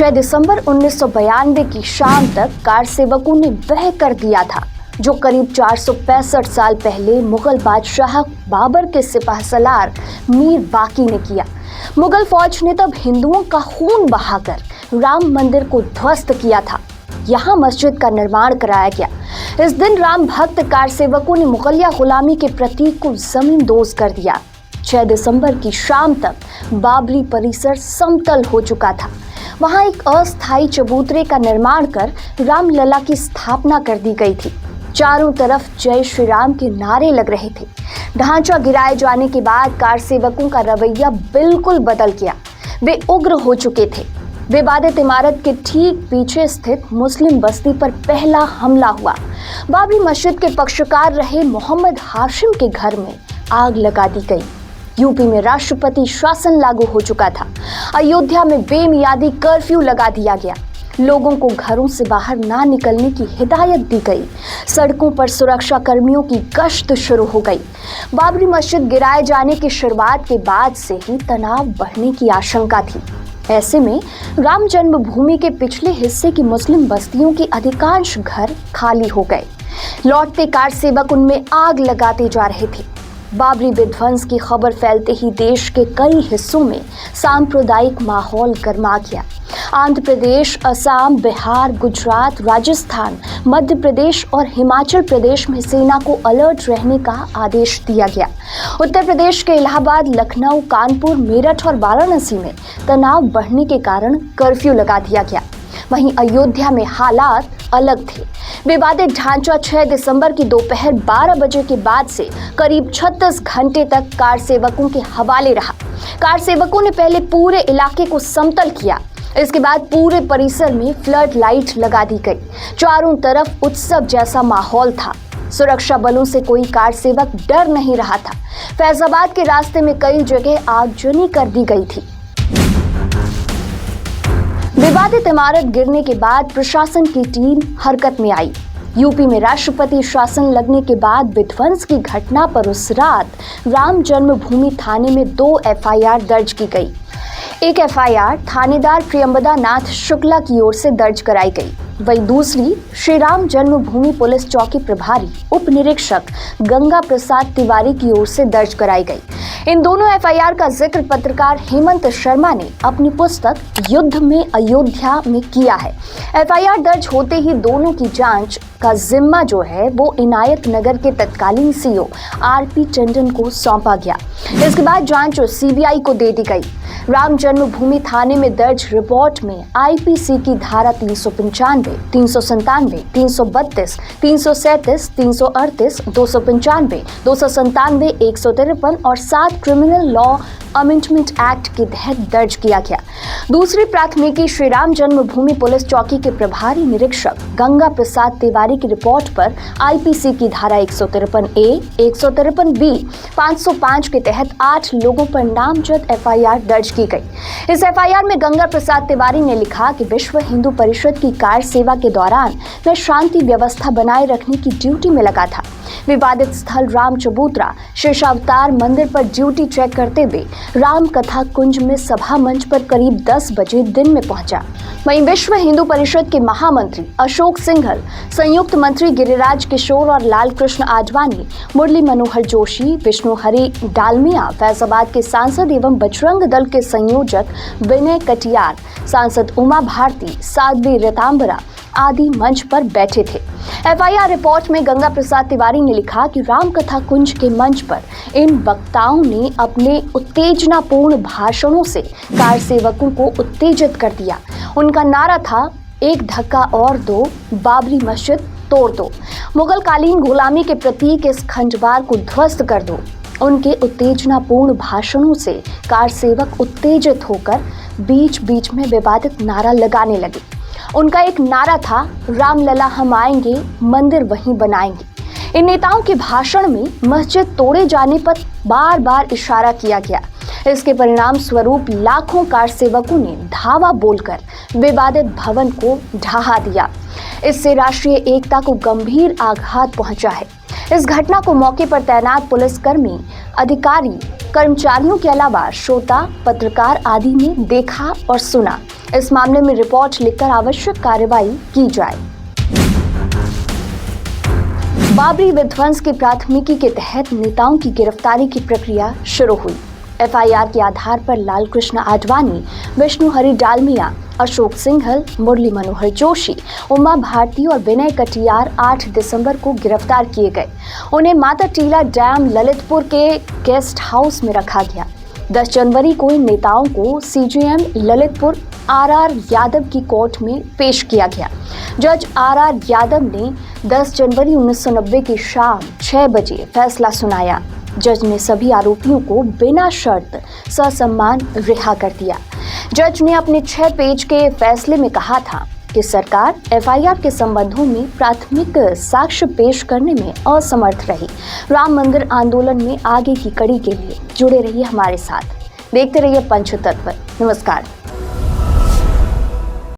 6 दिसंबर 1992 की शाम तक कार सेवकों ने वह कर दिया था जो करीब 465 साल पहले मुगल बादशाह बाबर के सिपहसालार मीर बाकी ने किया। मुगल फौज ने तब हिंदुओं का खून बहाकर राम मंदिर को ध्वस्त किया था। यहाँ मस्जिद का निर्माण कराया गया। इस दिन राम भक्त कार सेवकों ने मुगलिया गुलामी के प्रतीक को जमींदोज कर दिया। 6 दिसंबर की शाम तक बाबरी परिसर समतल हो चुका था। वहां एक अस्थायी चबूतरे का निर्माण कर रामलला की स्थापना कर दी गई थी। चारों तरफ जय श्री राम के नारे लग रहे थे। ढांचा गिराए जाने के बाद कार सेवकों का रवैया बिल्कुल बदल गया। वे उग्र हो चुके थे। विवादित इमारत के ठीक पीछे स्थित मुस्लिम बस्ती पर पहला हमला हुआ। बाबरी मस्जिद के पक्षकार रहे मोहम्मद हाशिम के घर में आग लगा दी गई। यूपी में राष्ट्रपति शासन लागू हो चुका था। अयोध्या में बेमियादी कर्फ्यू लगा दिया गया। लोगों को घरों से बाहर ना निकलने की हिदायत दी गई। सड़कों पर सुरक्षा कर्मियों की गश्त शुरू हो गई। बाबरी मस्जिद गिराए जाने की शुरुआत के बाद से ही तनाव बढ़ने की आशंका थी। ऐसे में राम जन्मभूमि के पिछले हिस्से की मुस्लिम बस्तियों की अधिकांश घर खाली हो गए। लौटते कार सेवक उनमें आग लगाते जा रहे थे। बाबरी विध्वंस की खबर फैलते ही देश के कई हिस्सों में सांप्रदायिक माहौल गर्मा गया। आंध्र प्रदेश, असम, बिहार, गुजरात, राजस्थान, मध्य प्रदेश और हिमाचल प्रदेश में सेना को अलर्ट रहने का आदेश दिया गया। उत्तर प्रदेश के इलाहाबाद, लखनऊ, कानपुर, मेरठ और वाराणसी में तनाव बढ़ने के कारण कर्फ्यू लगा दिया गया। वहीं अयोध्या में हालात अलग थे। विवादित ढांचा 6 दिसंबर की दोपहर 12 बजे के बाद से करीब 36 घंटे तक कार सेवकों के हवाले रहा। कार सेवकों ने पहले पूरे इलाके को समतल किया। इसके बाद पूरे परिसर में फ्लड लाइट लगा दी गई। चारों तरफ उत्सव जैसा माहौल था। सुरक्षा बलों से कोई कार सेवक डर नहीं रहा था। फैजाबाद के रास्ते में कई जगह आगजनी कर दी गई थी। विवादित इमारत गिरने के बाद प्रशासन की टीम हरकत में आई। यूपी में राष्ट्रपति शासन लगने के बाद विध्वंस की घटना पर उस रात राम जन्मभूमि थाने में 2 एफआईआर दर्ज की गई। एक एफआईआर थानेदार प्रियंबदा नाथ शुक्ला की ओर से दर्ज कराई गई। वहीं दूसरी श्री राम जन्मभूमि पुलिस चौकी प्रभारी उप निरीक्षक गंगा प्रसाद तिवारी की ओर से दर्ज कराई गई। इन दोनों एफआईआर का जिक्र पत्रकार हेमंत शर्मा ने अपनी पुस्तक युद्ध में अयोध्या में किया है। एफआईआर दर्ज होते ही दोनों की जांच का जिम्मा जो है वो इनायत नगर के तत्कालीन सीओ आरपी टंडन को सौंपा गया। इसके बाद जांच सीबीआई को दे दी गई। राम जन्मभूमि थाने में दर्ज रिपोर्ट में आईपीसी की धारा 395, 397, 332, 337, 338, 295, 297, 153 और 7 क्रिमिनल लॉ अमेंडमेंट एक्ट के तहत दर्ज किया गया। दूसरी प्राथमिकी श्री राम जन्मभूमि पुलिस चौकी के प्रभारी निरीक्षक गंगा प्रसाद तिवारी की रिपोर्ट पर आईपीसी की धारा 153A, 153B, 505 के तहत 8 लोगों पर नामजद एफआईआर दर्ज की गई। इस एफआईआर में गंगा प्रसाद तिवारी ने लिखा कि विश्व हिंदू परिषद की कार सेवा के दौरान मैं शांति व्यवस्था बनाए रखने की ड्यूटी में लगा था। विवादित स्थल राम चबूतरा शेषावतार मंदिर पर ड्यूटी चेक करते हुए राम कथा कुंज में सभा मंच पर करीब 10 बजे दिन में पहुंचा। वहीं विश्व हिंदू परिषद के महामंत्री अशोक सिंघल, संयुक्त मंत्री गिरिराज किशोर और लाल कृष्ण आडवाणी, मुरली मनोहर जोशी, विष्णु हरि डालमिया, फैजाबाद के सांसद एवं बजरंग दल के संयोजक विनय कटियार, सांसद उमा भारती, साध्वी रतांबरा आदि मंच पर बैठे थे। एफआईआर रिपोर्ट में गंगा प्रसाद तिवारी ने लिखा कि राम कथा कुंज के मंच पर इन वक्ताओं ने अपने उत्तेजनापूर्ण भाषणों से कार सेवकों को उत्तेजित कर दिया। उनका नारा था, एक धक्का और दो, बाबरी मस्जिद तोड़ दो, मुगलकालीन गुलामी के प्रतीक इस खंडवार को ध्वस्त कर दो। उनके उत्तेजनापूर्ण भाषणों से कार सेवक उत्तेजित होकर बीच बीच में विवादित नारा लगाने लगे। उनका एक नारा था, रामलला हम आएंगे, मंदिर वहीं बनाएंगे। इन नेताओं के भाषण में मस्जिद तोड़े जाने पर बार बार इशारा किया गया। इसके परिणाम स्वरूप लाखों कार सेवकों ने धावा बोलकर विवादित भवन को ढहा दिया। इससे राष्ट्रीय एकता को गंभीर आघात पहुंचा है। इस घटना को मौके पर तैनात पुलिसकर्मी, अधिकारी, कर्मचारियों के अलावा श्रोता, पत्रकार आदि ने देखा और सुना। इस मामले में रिपोर्ट लिखकर आवश्यक कार्रवाई की जाए। बाबरी विध्वंस की प्राथमिकी के तहत नेताओं की गिरफ्तारी की प्रक्रिया शुरू हुई। एफआईआर के आधार पर लाल कृष्ण आडवाणी, विष्णु हरि डालमिया, अशोक सिंघल, मुरली मनोहर जोशी, उमा भारती और विनय कटियार 8 दिसंबर को गिरफ्तार किए गए। उन्हें माता टीला डैम ललितपुर के गेस्ट हाउस में रखा गया। 10 जनवरी को इन नेताओं को सीजेएम ललितपुर आर यादव की कोर्ट में पेश किया गया। जज आर यादव ने 10 जनवरी 1990 की शाम 6 बजे फैसला सुनाया। जज ने सभी आरोपियों को बिना शर्त ससम्मान रिहा कर दिया। जज ने अपने 6 पेज के फैसले में कहा था कि सरकार एफआईआर के संबंधों में प्राथमिक साक्ष्य पेश करने में असमर्थ रही। राम मंदिर आंदोलन में आगे की कड़ी के लिए जुड़े रहिए हमारे साथ। देखते रहिए पंचतत्व। नमस्कार।